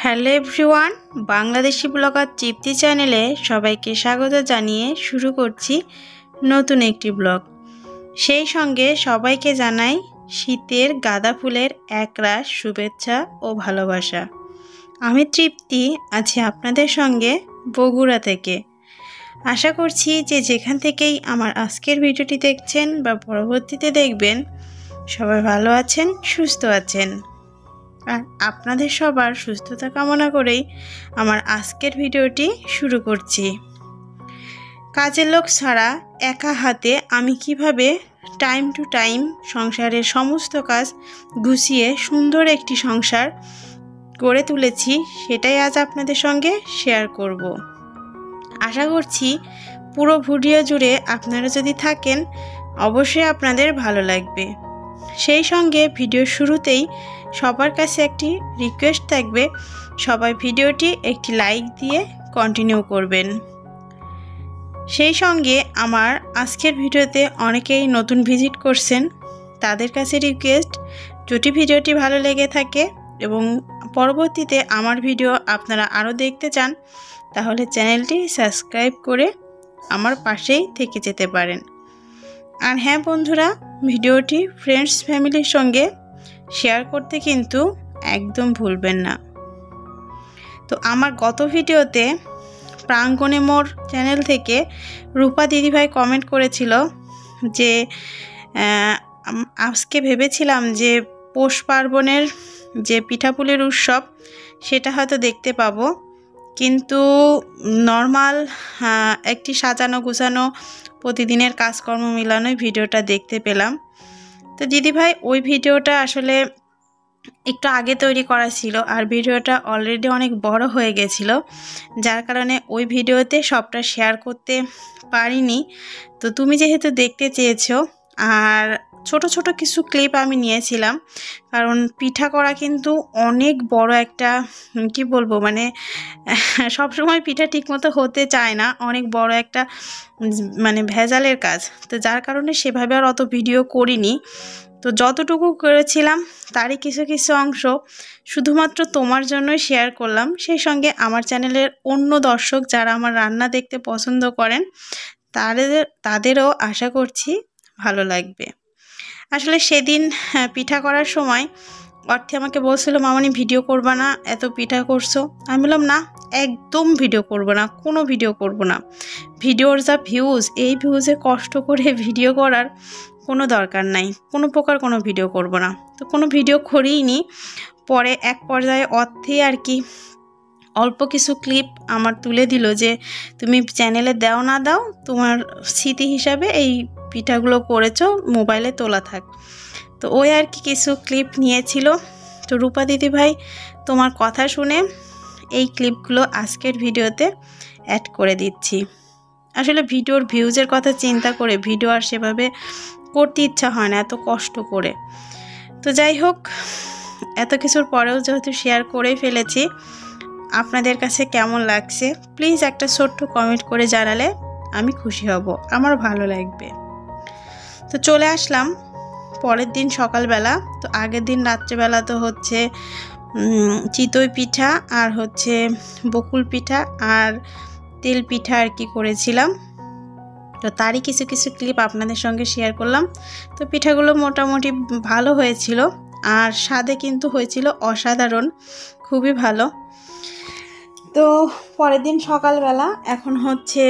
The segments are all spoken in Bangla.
হ্যালো এভরিওয়ান, বাংলাদেশি ব্লগার তৃপ্তি চ্যানেলে সবাইকে স্বাগত জানিয়ে শুরু করছি নতুন একটি ব্লগ। সেই সঙ্গে সবাইকে জানাই শীতের গাঁদা ফুলের একরাশ শুভেচ্ছা ও ভালোবাসা। আমি তৃপ্তি আছি আপনাদের সঙ্গে বগুড়া থেকে। আশা করছি যে যেখান থেকেই আমার আজকের ভিডিওটি দেখছেন বা পরবর্তীতে দেখবেন সবাই ভালো আছেন, সুস্থ আছেন। আর আপনাদের সবার সুস্থতা কামনা করেই আমার আজকের ভিডিওটি শুরু করছি। কাজের লোক ছাড়া একা হাতে আমি কিভাবে টাইম টু টাইম সংসারের সমস্ত কাজ গুছিয়ে সুন্দর একটি সংসার গড়ে তুলেছি, সেটাই আজ আপনাদের সঙ্গে শেয়ার করব। আশা করছি পুরো ভিডিও জুড়ে আপনারা যদি থাকেন অবশ্যই আপনাদের ভালো লাগবে। সেই সঙ্গে ভিডিওর শুরুতেই সবার কাছে একটি রিকোয়েস্ট থাকবে, সবাই ভিডিওটি একটি লাইক দিয়ে কন্টিনিউ করবেন। সেই সঙ্গে আমার আজকের ভিডিওতে অনেকেই নতুন ভিজিট করছেন, তাদের কাছে রিকোয়েস্ট, যদি ভিডিওটি ভালো লেগে থাকে এবং পরবর্তীতে আমার ভিডিও আপনারা আরও দেখতে চান তাহলে চ্যানেলটি সাবস্ক্রাইব করে আমার পাশেই থেকে যেতে পারেন। আর হ্যাঁ বন্ধুরা, ভিডিওটি ফ্রেন্ডস ফ্যামিলির সঙ্গে শেয়ার করতে কিন্তু একদম ভুলবেন না। তো আমার গত ভিডিওতে প্রাঙ্গণে মোর চ্যানেল থেকে রূপা দিদিভাই কমেন্ট করেছিল যে আজকে ভেবেছিলাম যে পৌষ পার্বণের যে পিঠাপুলির উৎসব সেটা হয়তো দেখতে পাবো, কিন্তু নর্মাল একটি সাজানো গুছানো প্রতিদিনের কাজকর্ম মিলানোই ভিডিওটা দেখতে পেলাম। তো দিদিভাই ওই ভিডিওটা আসলে একটু আগে তৈরি করা ছিল আর ভিডিওটা অলরেডি অনেক বড় হয়ে গেছিলো, যার কারণে ওই ভিডিওতে সবটা শেয়ার করতে পারিনি। তো তুমি যেহেতু দেখতে চেয়েছো আর ছোট ছোট কিছু ক্লিপ আমি নিয়েছিলাম, কারণ পিঠা করা কিন্তু অনেক বড় একটা কি বলবো, মানে সবসময় পিঠা ঠিকমতো হতে চায় না, অনেক বড় একটা মানে ভেজালের কাজ। তো যার কারণে সেভাবে আর অত ভিডিও করিনি। তো যতটুকু করেছিলাম তারই কিছু কিছু অংশ শুধুমাত্র তোমার জন্যই শেয়ার করলাম। সেই সঙ্গে আমার চ্যানেলের অন্য দর্শক যারা আমার রান্না দেখতে পছন্দ করেন তাদেরও আশা করছি ভালো লাগবে। আসলে সেদিন পিঠা করার সময় অর্থে আমাকে বলছিল, মামনি ভিডিও করবা না, এত পিঠা করছো। আমি বললাম না, একদম ভিডিও করব না, কোনো ভিডিও করব না। ভিডিওর যা ভিউজ, এই ভিউজে কষ্ট করে ভিডিও করার কোনো দরকার নাই, কোনো প্রকার কোনো ভিডিও করব না। তো কোনো ভিডিও করিনি। পরে এক পর্যায়ে অর্থে আর কি অল্প কিছু ক্লিপ আমার তুলে দিল যে তুমি চ্যানেলে দাও না দাও, তোমার স্মৃতি হিসাবে এই পিঠাগুলো করেছো, মোবাইলে তোলা থাক। তো ওই আর কি কিছু ক্লিপ নিয়েছিল। তো রূপা দিদিভাই তোমার কথা শুনে এই ক্লিপগুলো আজকের ভিডিওতে অ্যাড করে দিচ্ছি। আসলে ভিডিওর ভিউজের কথা চিন্তা করে ভিডিও আর সেভাবে করতে ইচ্ছা হয় না এত কষ্ট করে। তো যাই হোক, এত কিছুর পরেও যেহেতু শেয়ার করেই ফেলেছি, আপনাদের কাছে কেমন লাগছে প্লিজ একটা ছোট্ট কমেন্ট করে জানালে আমি খুশি হব, আমার ভালো লাগবে। তো চলে আসলাম পরের দিন সকালবেলা। তো আগের দিন রাত্রেবেলা তো হচ্ছে চিতই পিঠা আর হচ্ছে বকুল পিঠা আর তেল পিঠা আর কি করেছিলাম। তো তারই কিছু কিছু ক্লিপ আপনাদের সঙ্গে শেয়ার করলাম। তো পিঠাগুলো মোটামুটি ভালো হয়েছিল আর স্বাদে কিন্তু হয়েছিল অসাধারণ, খুবই ভালো। তো পরের দিন সকালবেলা এখন হচ্ছে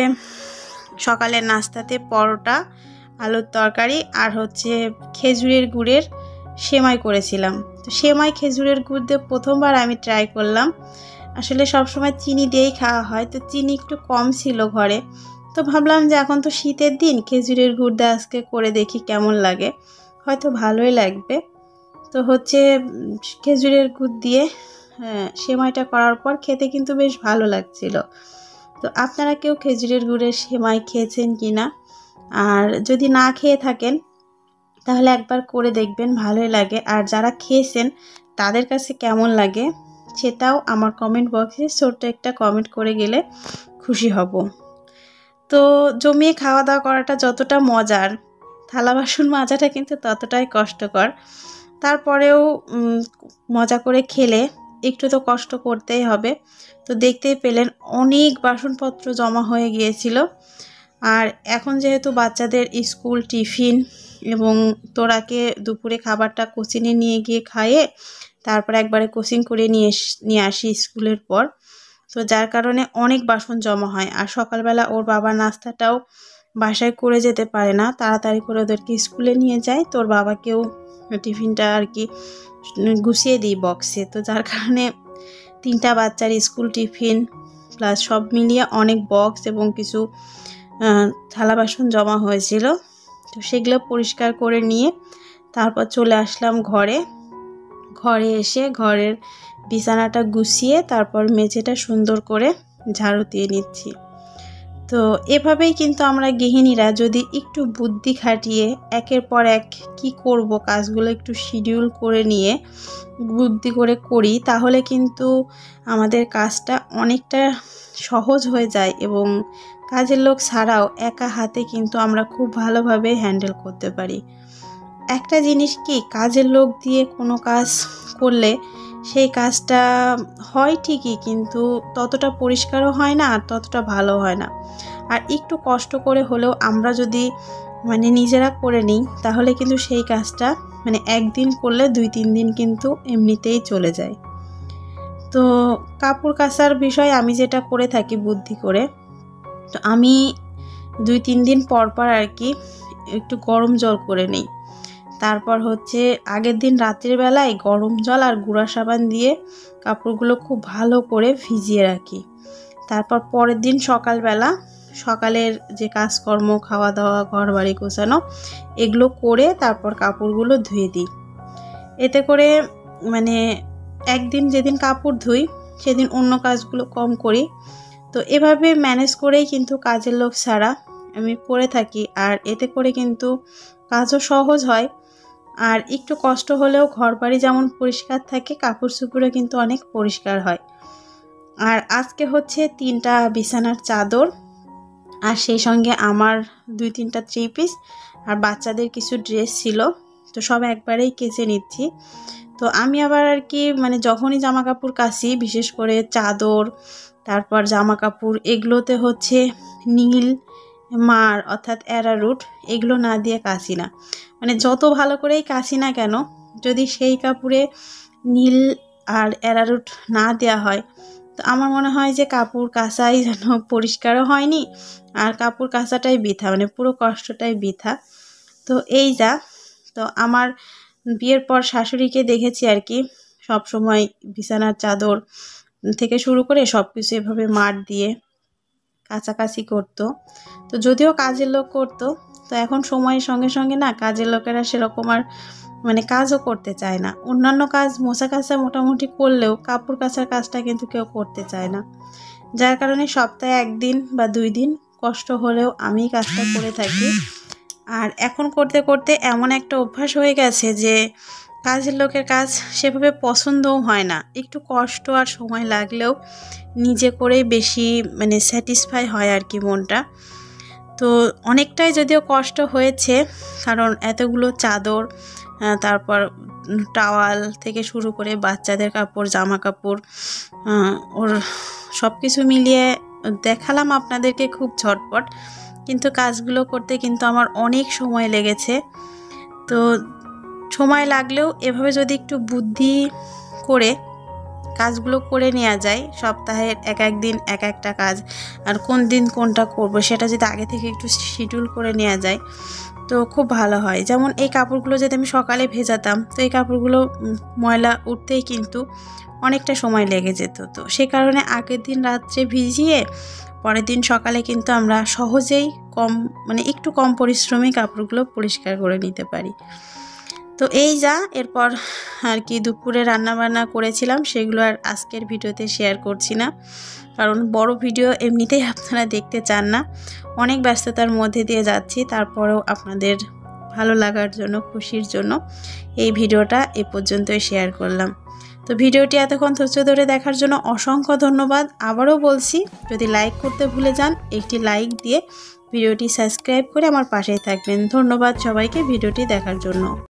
সকালের নাস্তাতে পরোটা, আলুর তরকারি আর হচ্ছে খেজুরের গুড়ের সেমাই করেছিলাম। তো সেমাই খেজুরের গুড় দিয়ে প্রথমবার আমি ট্রাই করলাম। আসলে সবসময় চিনি দিয়েই খাওয়া হয়, তো চিনি একটু কম ছিল ঘরে। তো ভাবলাম যে এখন তো শীতের দিন, খেজুরের গুড় দিয়ে আজকে করে দেখি কেমন লাগে, হয়তো ভালোই লাগবে। তো হচ্ছে খেজুরের গুড় দিয়ে সেমাইটা করার পর খেতে কিন্তু বেশ ভালো লাগছিল। তো আপনারা কেউ খেজুরের গুড়ের সেমাই খেয়েছেন কি না? আর যদি না খেয়ে থাকেন তাহলে একবার করে দেখবেন, ভালোই লাগে। আর যারা খেয়েছেন তাদের কাছে কেমন লাগে সেটাও আমার কমেন্ট বক্সে ছোট্ট একটা কমেন্ট করে গেলে খুশি হব। তো জমিয়ে খাওয়া দাওয়া করাটা যতটা মজার, থালা বাসন মাজাটা কিন্তু ততটাই কষ্টকর। তারপরেও মজা করে খেলে একটু তো কষ্ট করতেই হবে। তো দেখতেই পেলেন অনেক বাসনপত্র জমা হয়ে গিয়েছিল। আর এখন যেহেতু বাচ্চাদের স্কুল টিফিন এবং তোরাকে দুপুরে খাবারটা কোচিংয়ে নিয়ে গিয়ে খাইয়ে তারপর একবারে কোচিং করে নিয়ে আসি স্কুলের পর, তো যার কারণে অনেক বাসন জমা হয়। আর সকালবেলা ওর বাবা নাস্তাটাও বাসায় করে যেতে পারে না, তাড়াতাড়ি করে ওদেরকে স্কুলে নিয়ে যায়। তোর বাবাকেও টিফিনটা আর কি গুছিয়ে দিই বক্সে। তো যার কারণে 3টা বাচ্চার স্কুল টিফিন প্লাস সব মিলিয়ে অনেক বক্স এবং কিছু থালা বাসন জমা হয়েছিল। তো সেগুলো পরিষ্কার করে নিয়ে তারপর চলে আসলাম ঘরে এসে ঘরের বিছানাটা গুছিয়ে তারপর মেঝেটা সুন্দর করে ঝাড়ু দিয়ে নিচ্ছি। তো এভাবেই কিন্তু আমরা গৃহিণীরা যদি একটু বুদ্ধি খাটিয়ে একের পর এক কি করব কাজগুলো একটু শিডিউল করে নিয়ে বুদ্ধি করে করি, তাহলে কিন্তু আমাদের কাজটা অনেকটা সহজ হয়ে যায় এবং কাজের লোক ছাড়াও একা হাতে কিন্তু আমরা খুব ভালোভাবে হ্যান্ডেল করতে পারি। একটা জিনিস কি, কাজের লোক দিয়ে কোনো কাজ করলে সেই কাজটা হয় ঠিকই, কিন্তু ততটা পরিষ্কারও হয় না আর ততটা ভালো হয় না। আর একটু কষ্ট করে হলেও আমরা যদি নিজেরা করে নিই তাহলে কিন্তু সেই কাজটা একদিন করলে 2-3 দিন কিন্তু এমনিতেই চলে যায়। তো কাপড় কাচার বিষয়ে আমি যেটা করে থাকি বুদ্ধি করে, তো আমি 2-3 দিন পর আর কি একটু গরম জল করে নিই। তারপর হচ্ছে আগের দিন রাতের বেলায় গরম জল আর গুঁড়া সাবান দিয়ে কাপড়গুলো খুব ভালো করে ভিজিয়ে রাখি। তারপর পরের দিন সকালের যে কাজকর্ম, খাওয়া দাওয়া, ঘর বাড়ি গোছানো, এগুলো করে তারপর কাপড়গুলো ধুয়ে দিই। এতে করে একদিন যেদিন কাপড় ধুই সেদিন অন্য কাজগুলো কম করি। তো এভাবে ম্যানেজ করেই কিন্তু কাজের লোক ছাড়া আমি করে থাকি। আর এতে করে কিন্তু কাজও সহজ হয় আর একটু কষ্ট হলেও ঘর বাড়ি যেমন পরিষ্কার থাকে, কাপড় চোপড়ও কিন্তু অনেক পরিষ্কার হয়। আর আজকে হচ্ছে 3টা বিছানার চাদর আর সেই সঙ্গে আমার 2-3টা 3 পিস আর বাচ্চাদের কিছু ড্রেস ছিল, তো সব একবারেই কেচে নিচ্ছি। তো আমি আবার আর কি যখনই জামা কাপড় কাচি, বিশেষ করে চাদর তারপর জামা কাপড়, এগুলোতে হচ্ছে নীল মার অর্থাৎ অ্যারারুট এগুলো না দিয়ে কাচি না। যত ভালো করেই কাচি না কেন, যদি সেই কাপড়ে নীল আর অ্যারারুট না দেওয়া হয় তো আমার মনে হয় যে কাপড় কাচাই যেন পরিষ্কারও হয়নি আর কাপড় কাচাটাই বৃথা, পুরো কষ্টটাই বৃথা। তো তো আমার বিয়ের পর শাশুড়িকে দেখেছি আর কি সব সময় বিছানার চাদর থেকে শুরু করে সব কিছু এভাবে মার দিয়ে কাছাকাছি করতো। তো যদিও কাজের লোক করতো, তো এখন সময়ের সঙ্গে সঙ্গে না কাজের লোকেরা সেরকম আর কাজও করতে চায় না। অন্যান্য কাজ মোছা কাচা মোটামুটি করলেও কাপড় কাচার কাজটা কিন্তু কেউ করতে চায় না, যার কারণে সপ্তাহে 1 দিন বা 2 দিন কষ্ট হলেও আমি কাজটা করে থাকি। আর এখন করতে করতে এমন একটা অভ্যাস হয়ে গেছে যে কাজের লোকের কাজ সেভাবে পছন্দও হয় না। একটু কষ্ট আর সময় লাগলেও নিজে করেই বেশি স্যাটিসফাই হয় আর কি মনটা। তো অনেকটাই যদিও কষ্ট হয়েছে, কারণ এতগুলো চাদর, তারপর টাওয়াল থেকে শুরু করে বাচ্চাদের কাপড়, জামা কাপড়, ওর সব কিছু মিলিয়ে দেখালাম আপনাদেরকে খুব ঝটপট, কিন্তু কাজগুলো করতে কিন্তু আমার অনেক সময় লেগেছে। তো সময় লাগলেও এভাবে যদি একটু বুদ্ধি করে কাজগুলো করে নেওয়া যায়, সপ্তাহের এক দিন একটা কাজ, আর কোন দিন কোনটা করব সেটা যদি আগে থেকে একটু শিডিউল করে নেওয়া যায় তো খুব ভালো হয়। যেমন এই কাপড়গুলো যদি আমি সকালে ভেজাতাম তো এই কাপড়গুলো ময়লা উঠতেই কিন্তু অনেকটা সময় লেগে যেত। তো সে কারণে আগের দিন রাত্রে ভিজিয়ে পরের দিন সকালে কিন্তু আমরা সহজেই একটু কম পরিশ্রমে কাপড়গুলো পরিষ্কার করে নিতে পারি। তো এরপর আর কি দুপুরে রান্নাবান্না করেছিলাম, সেগুলো আর আজকের ভিডিওতে শেয়ার করছি না, কারণ বড় ভিডিও এমনিতেই আপনারা দেখতে চান না। অনেক ব্যস্ততার মধ্যে দিয়ে যাচ্ছি, তারপরেও আপনাদের ভালো লাগার জন্য, খুশির জন্য এই ভিডিওটা এ পর্যন্তই শেয়ার করলাম। তো ভিডিওটি এতক্ষণ ধৈর্য ধরে দেখার জন্য অসংখ্য ধন্যবাদ। আবারও বলছি, যদি লাইক করতে ভুলে যান একটি লাইক দিয়ে ভিডিওটি সাবস্ক্রাইব করে আমার পাশেই থাকবেন। ধন্যবাদ সবাইকে ভিডিওটি দেখার জন্য।